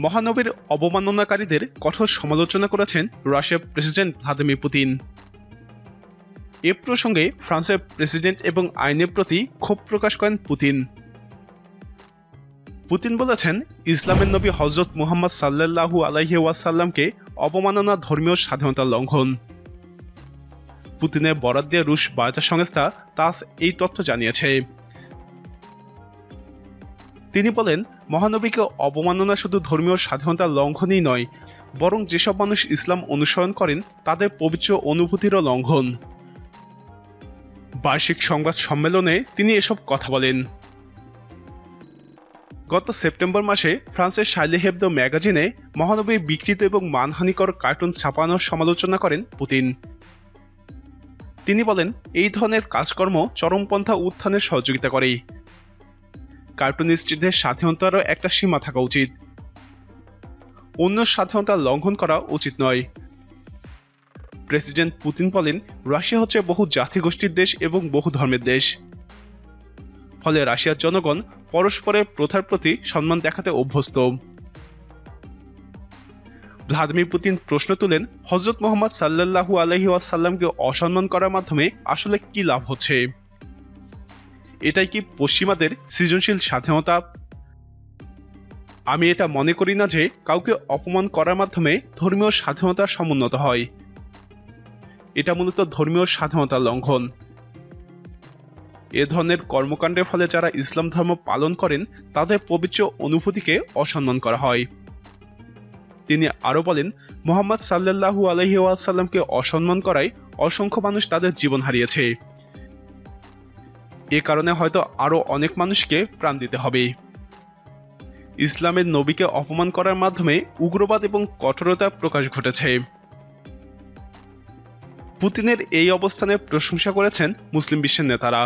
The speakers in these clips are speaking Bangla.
মহানবীর অবমাননাকারীদের কঠোর সমালোচনা করেছেন রাশিয়ার প্রেসিডেন্ট ভ্লাদিমির পুতিন। এ প্রসঙ্গে ফ্রান্সের প্রেসিডেন্ট এবং আইনের প্রতি ক্ষোভ প্রকাশ করেন পুতিন। পুতিন বলেছেন, ইসলামের নবী হযরত মুহাম্মদ সাল্লাল্লাহু আলাইহি ওয়াসাল্লামকে অবমাননা ধর্মীয় স্বাধীনতার লঙ্ঘন। পুতিনের বরাত দিয়ে রুশ বার্তা সংস্থা তাস এই তথ্য জানিয়েছে। তিনি বলেন, মহানবীকে অবমাননা শুধু ধর্মীয় স্বাধীনতার লঙ্ঘনই নয়, বরং যেসব মানুষ ইসলাম অনুসরণ করেন তাদের পবিত্র অনুভূতিরও লঙ্ঘন। বার্ষিক সংবাদ সম্মেলনে তিনি এসব কথা বলেন। গত সেপ্টেম্বর মাসে ফ্রান্সের শার্লি হেবদো ম্যাগাজিনে মহানবীর বিকৃত এবং মানহানিকর কার্টুন ছাপানোর সমালোচনা করেন পুতিন। তিনি বলেন, এই ধরনের কাজকর্ম চরমপন্থা উত্থানের সহযোগিতা করে। কার্টুনিস্টদের স্বাধীনতারও একটা সীমা থাকা উচিত। অন্য স্বাধীনতা লঙ্ঘন করা উচিত নয়। প্রেসিডেন্ট পুতিন বলেন, রাশিয়া হচ্ছে বহু জাতিগোষ্ঠীর দেশ এবং বহু ধর্মের দেশ। ফলে রাশিয়ার জনগণ পরস্পরের প্রথার প্রতি সম্মান দেখাতে অভ্যস্ত। ভ্লাদিমির পুতিন প্রশ্ন তুলেন, হযরত মুহাম্মদ সাল্লাল্লাহু আলাইহি ওয়াসাল্লামকে অসম্মান করার মাধ্যমে আসলে কি লাভ হচ্ছে? এটাই কি পশ্চিমাদের সৃজনশীল স্বাধীনতা? আমি এটা মনে করি না যে কাউকে অপমান করার মাধ্যমে ধর্মীয় স্বাধীনতা সমুন্নত হয়। এটা মূলত ধর্মীয় স্বাধীনতার লঙ্ঘন। এ ধরনের কর্মকাণ্ডের ফলে যারা ইসলাম ধর্ম পালন করেন তাদের পবিত্র অনুভূতিকে অসম্মান করা হয়। তিনি আরও বলেন, মুহাম্মদ সাল্লাল্লাহু আলাইহি ওয়াসাল্লামকে অসম্মান করায় অসংখ্য মানুষ তাদের জীবন হারিয়েছে। এ কারণে হয়তো আরও অনেক মানুষকে প্রাণ দিতে হবে। ইসলামের নবীকে অপমান করার মাধ্যমে উগ্রবাদ এবং কঠোরতার প্রকাশ ঘটেছে। পুতিনের এই অবস্থানের প্রশংসা করেছেন মুসলিম বিশ্বের নেতারা।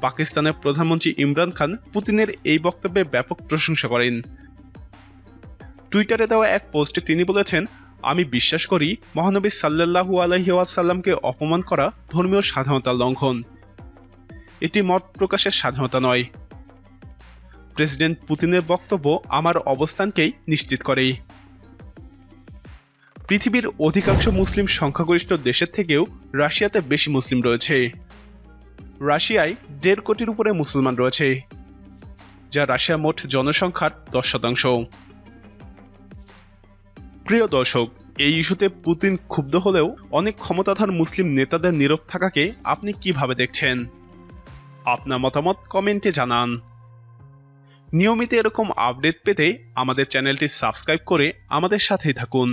পাকিস্তানের প্রধানমন্ত্রী ইমরান খান পুতিনের এই বক্তব্যের ব্যাপক প্রশংসা করেন। টুইটারে দেওয়া এক পোস্টে তিনি বলেছেন, আমি বিশ্বাস করি মহানবী সাল্লাল্লাহু আলাইহি ওয়াসাল্লামকে অপমান করা ধর্মীয় স্বাধীনতার লঙ্ঘন। এটি মত প্রকাশের স্বাধীনতা নয়। প্রেসিডেন্ট পুতিনের বক্তব্য আমার অবস্থানকেই নিশ্চিত করে। পৃথিবীর অধিকাংশ মুসলিম সংখ্যাগরিষ্ঠ দেশের থেকেও রাশিয়াতে বেশি মুসলিম রয়েছে। রাশিয়ায় 1.5 কোটির উপরে মুসলমান রয়েছে, যা রাশিয়ার মোট জনসংখ্যার 10%। প্রিয় দর্শক, এই ইস্যুতে পুতিন ক্ষুব্ধ হলেও অনেক ক্ষমতাধর মুসলিম নেতাদের নীরব থাকাকে আপনি কিভাবে দেখছেন? আপনার মতামত কমেন্টে জানান। নিয়মিত এরকম আপডেট পেতে আমাদের চ্যানেলটি সাবস্ক্রাইব করে আমাদের সাথেই থাকুন।